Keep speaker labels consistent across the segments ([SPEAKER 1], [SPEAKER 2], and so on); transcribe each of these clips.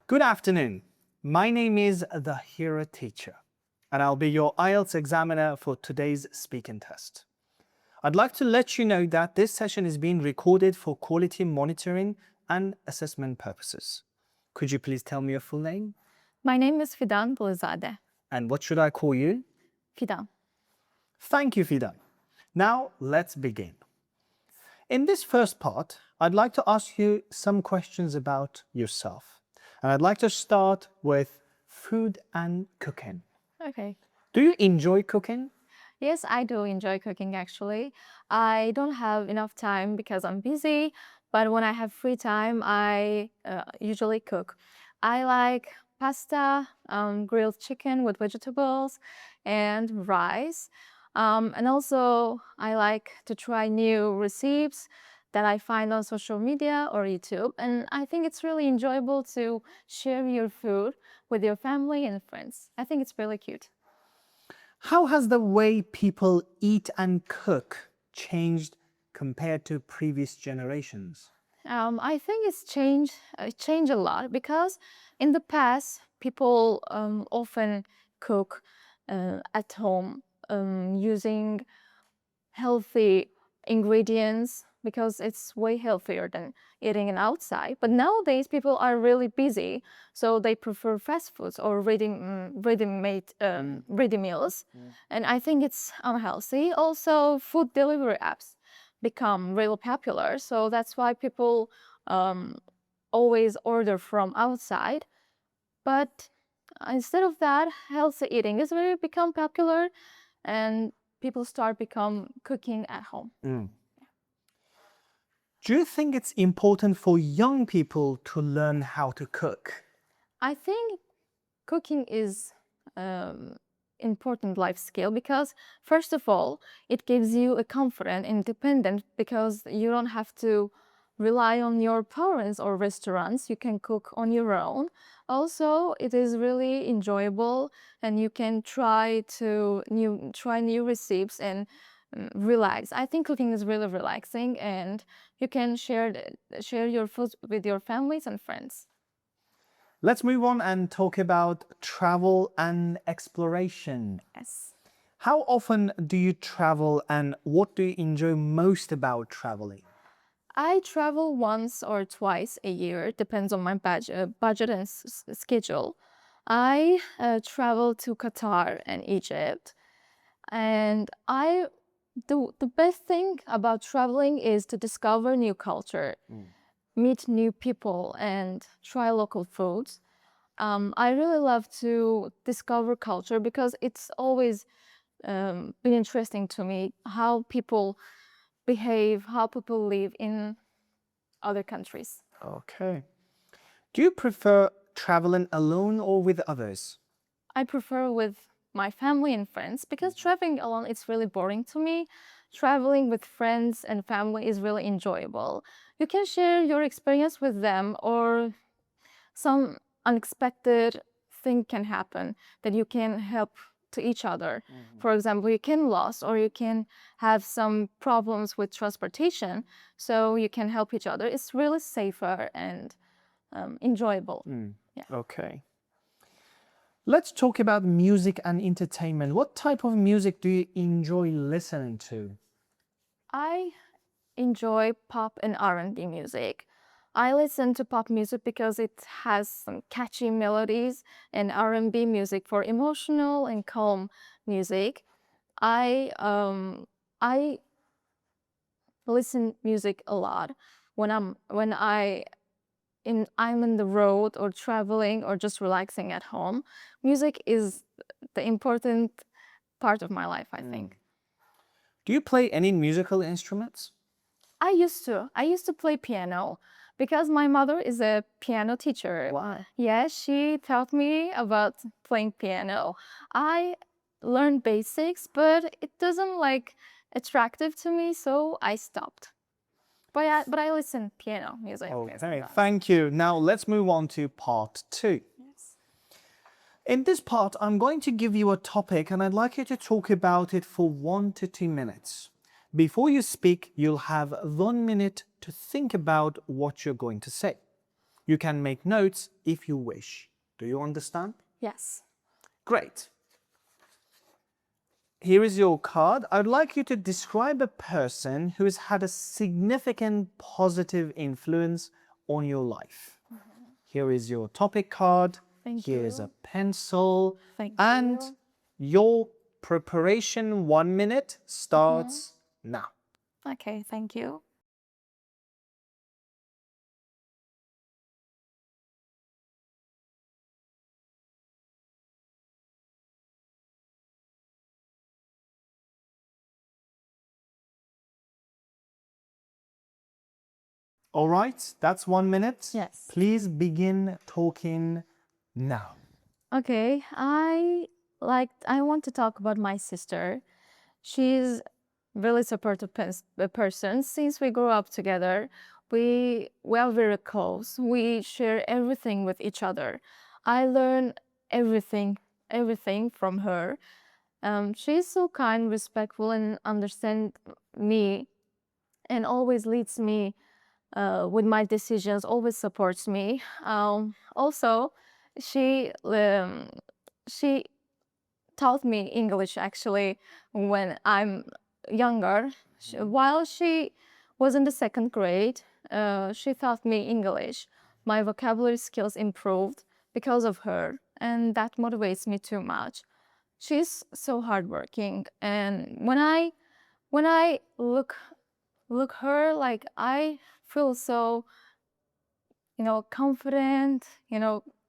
[SPEAKER 1] Good afternoon. My name is the Hero Teacher, and I'll be your IELTS examiner for today's speaking test. I'd like to let you know that this session is being recorded for quality monitoring and assessment purposes. Could you please tell me your full name?
[SPEAKER 2] My name is Fidan Buluzadeh.
[SPEAKER 1] And what should I call you?
[SPEAKER 2] Fidan.
[SPEAKER 1] Thank you, Fidan. Now, let's begin. In this first part, I'd like to ask you some questions about yourself. And I'd like to start with food and cooking.
[SPEAKER 2] Okay.
[SPEAKER 1] Do you enjoy cooking?
[SPEAKER 2] Yes, I do enjoy cooking actually. I don't have enough time because I'm busy, but when I have free time, I usually cook. I like pasta, grilled chicken with vegetables, and rice. And also, I like to try new recipes that I find on social media or YouTube. And I think it's really enjoyable to share your food with your family and friends. I think it's really cute.
[SPEAKER 1] How has the way people eat and cook changed compared to previous generations?
[SPEAKER 2] I think it's changed a lot because in the past people often cook at home using healthy ingredients because it's way healthier than eating it outside. But nowadays people are really busy, so they prefer fast foods or ready-made ready meals, and I think it's unhealthy. Also, food delivery apps become really popular, so that's why people always order from outside. But instead of that, healthy eating is really become popular, and people start become cooking at home.
[SPEAKER 1] Do you think it's important for young people to learn how to cook?
[SPEAKER 2] I think cooking is important life skill because first of all, it gives you a confident, independent because you don't have to rely on your parents or restaurants. You can cook on your own. Also, it is really enjoyable and you can try new recipes and relax. I think cooking is really relaxing and you can share your food with your families and friends.
[SPEAKER 1] Let's move on and talk about travel and exploration.
[SPEAKER 2] Yes.
[SPEAKER 1] How often do you travel and what do you enjoy most about traveling?
[SPEAKER 2] I travel once or twice a year, depends on my budget and schedule. I travel to Qatar and Egypt, and the best thing about traveling is to discover new culture, meet new people, and try local foods. I really love to discover culture because it's always been interesting to me how people behave, how people live in other countries.
[SPEAKER 1] Okay. Do you prefer traveling alone or with others?
[SPEAKER 2] I prefer with my family and friends because traveling alone it's really boring to me. Traveling with friends and family is really enjoyable. You can share your experience with them or some unexpected thing can happen that you can help to each other. For example, you can lose or you can have some problems with transportation, so you can help each other. It's really safer and enjoyable. Yeah.
[SPEAKER 1] Okay. Let's talk about music and entertainment. What type of music do you enjoy listening to?
[SPEAKER 2] I enjoy pop and R&B music. I listen to pop music because it has some catchy melodies and R&B music for emotional and calm music. I listen music a lot when I'm in the road or traveling or just relaxing at home. Music is the important part of my life, I think.
[SPEAKER 1] Do you play any musical instruments?
[SPEAKER 2] I used to play piano because my mother is a piano teacher.
[SPEAKER 1] Wow.
[SPEAKER 2] Yeah, she taught me about playing piano. I learned basics, but it doesn't like attractive to me, so I stopped. But I listen piano music.
[SPEAKER 1] Okay, thank you. Now let's move on to part 2.
[SPEAKER 2] Yes.
[SPEAKER 1] In this part, I'm going to give you a topic and I'd like you to talk about it for 1 to 2 minutes. Before you speak, you'll have 1 minute to think about what you're going to say. You can make notes if you wish. Do you understand?
[SPEAKER 2] Yes.
[SPEAKER 1] Great. Here is your card. I'd like you to describe a person who has had a significant positive influence on your life. Here is your topic card.
[SPEAKER 2] Thank
[SPEAKER 1] Here is
[SPEAKER 2] you.
[SPEAKER 1] a pencil.
[SPEAKER 2] Thank
[SPEAKER 1] And
[SPEAKER 2] you.
[SPEAKER 1] your preparation 1 minute starts now.
[SPEAKER 2] Okay, thank you.
[SPEAKER 1] All right, that's 1 minute.
[SPEAKER 2] Yes.
[SPEAKER 1] Please begin talking now.
[SPEAKER 2] Okay, I want to talk about my sister. She's really supportive person. Since we grew up together, we are very close. We share everything with each other. I learn everything from her. She's so kind, respectful, and understand me, and always leads me with my decisions. Always supports me. Also, she taught me English actually when I'm younger. While she was in the second grade, she taught me English. My vocabulary skills improved because of her, and that motivates me too much. She's so hardworking, and when I look her, like, I feel so, confident.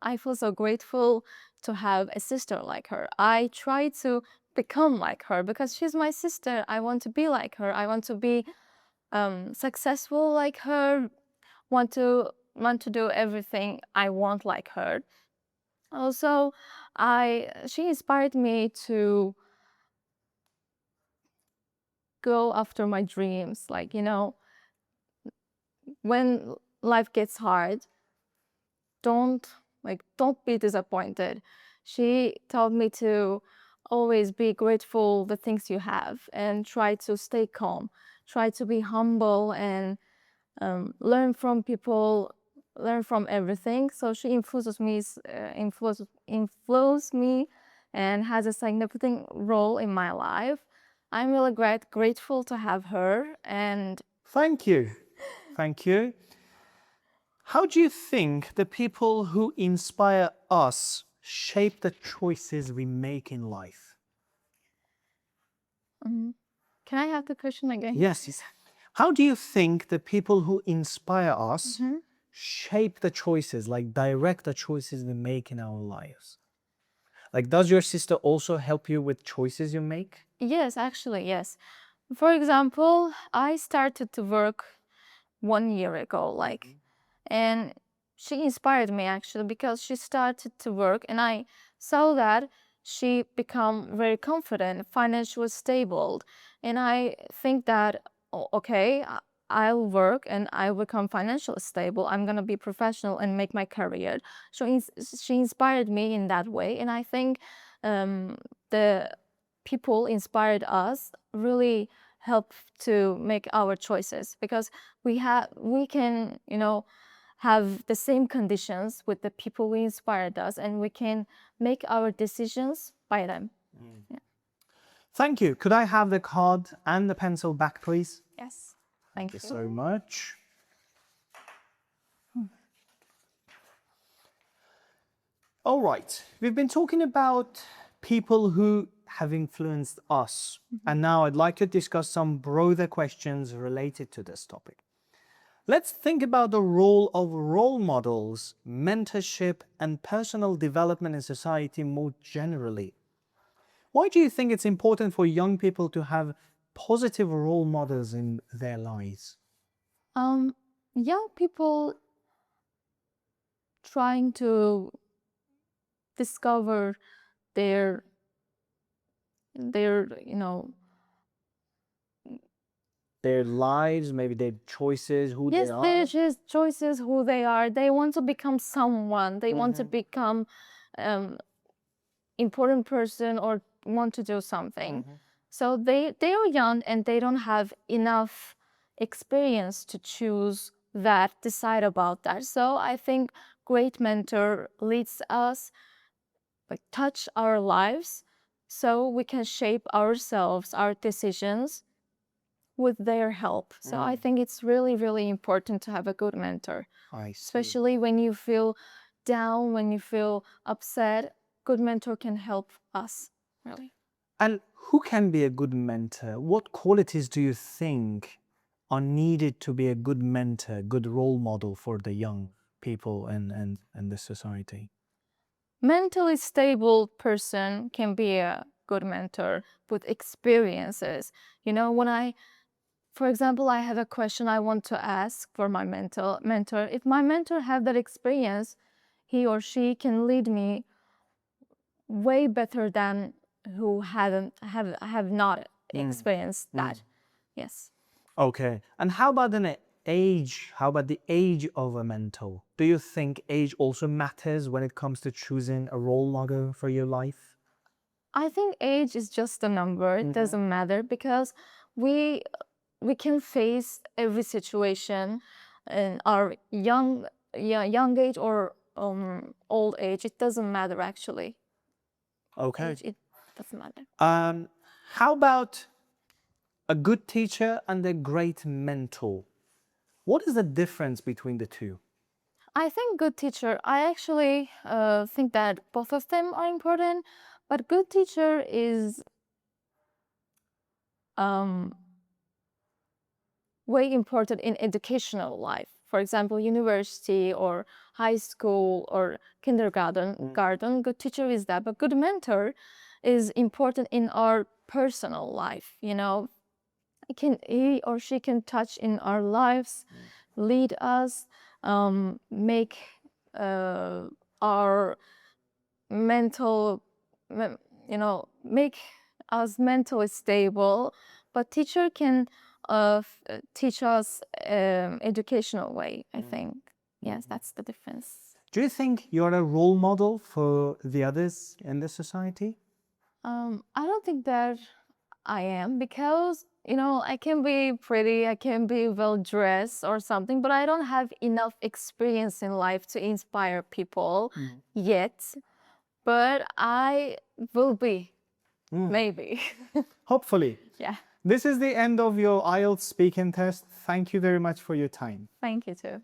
[SPEAKER 2] I feel so grateful to have a sister like her. I try to become like her because she's my sister. I want to be like her. I want to be successful like her. Want to do everything I want like her. Also, she inspired me to go after my dreams. Like, when life gets hard, don't don't be disappointed. She taught me to always be grateful the things you have and try to stay calm, try to be humble, and learn from people, learn from everything. So she influences me and has a significant role in my life. I'm really grateful to have her. And
[SPEAKER 1] Thank you. Thank you. How do you think the people who inspire us shape the choices we make in life?
[SPEAKER 2] can I have the question again?
[SPEAKER 1] Yes. How do you think the people who inspire us shape the choices, like direct the choices we make in our lives? Like, does your sister also help you with choices you make?
[SPEAKER 2] Yes, actually, yes. For example, I started to work 1 year ago, and she inspired me actually because she started to work, and I saw that she become very confident, financially stable, and I think that, okay, I'll work and I'll become financially stable. I'm gonna be professional and make my career. So she inspired me in that way, and I think the people inspired us really help to make our choices, because we can have the same conditions with the people who inspired us, and we can make our decisions by them. Yeah.
[SPEAKER 1] Thank you. Could I have the card and the pencil back, please?
[SPEAKER 2] Yes.
[SPEAKER 1] Thank
[SPEAKER 2] Thank
[SPEAKER 1] you
[SPEAKER 2] you.
[SPEAKER 1] so much. All right, we've been talking about people who have influenced us, and now I'd like to discuss some broader questions related to this topic. Let's think about the role of role models, mentorship, and personal development in society more generally. Why do you think it's important for young people to have positive role models in their lives?
[SPEAKER 2] Young people trying to discover their their you know
[SPEAKER 1] Their lives, maybe their choices, who
[SPEAKER 2] yes,
[SPEAKER 1] they are?
[SPEAKER 2] their just choices, who they are. They want to become someone. They want to become important person, or want to do something. So they are young and they don't have enough experience to choose that, decide about that. So I think great mentor leads us, like touch our lives, so we can shape ourselves, our decisions with their help. So I think it's really, really important to have a good mentor,
[SPEAKER 1] I see.
[SPEAKER 2] especially when you feel down, when you feel upset. Good mentor can help us, really.
[SPEAKER 1] And who can be a good mentor? What qualities do you think are needed to be a good mentor, good role model for the young people and the society?
[SPEAKER 2] Mentally stable person can be a good mentor with experiences. You know, for example, I have a question I want to ask for my mentor. If my mentor have that experience, he or she can lead me way better than who have not experienced that. Yes.
[SPEAKER 1] Okay. And how about an age? How about the age of a mentor? Do you think age also matters when it comes to choosing a role model for your life?
[SPEAKER 2] I think age is just a number. It doesn't matter, because we can face every situation in our young age or old age. It doesn't matter, actually.
[SPEAKER 1] Okay.
[SPEAKER 2] Age, it doesn't matter.
[SPEAKER 1] How about a good teacher and a great mentor? What is the difference between the two?
[SPEAKER 2] I think good teacher, I actually think that both of them are important, but good teacher is way important in educational life. For example, university or high school or kindergarten. Good teacher is that, but good mentor is important in our personal life. You know, he or she can touch in our lives, lead us, make our mental, make us mentally stable. But teacher can teach us educational way, I think. Yes, that's the difference.
[SPEAKER 1] Do you think you're a role model for the others in the society?
[SPEAKER 2] I don't think that I am, because I can be pretty, I can be well dressed or something, but I don't have enough experience in life to inspire people yet. But I will be, maybe.
[SPEAKER 1] Hopefully.
[SPEAKER 2] Yeah.
[SPEAKER 1] This is the end of your IELTS speaking test. Thank you very much for your time.
[SPEAKER 2] Thank you too.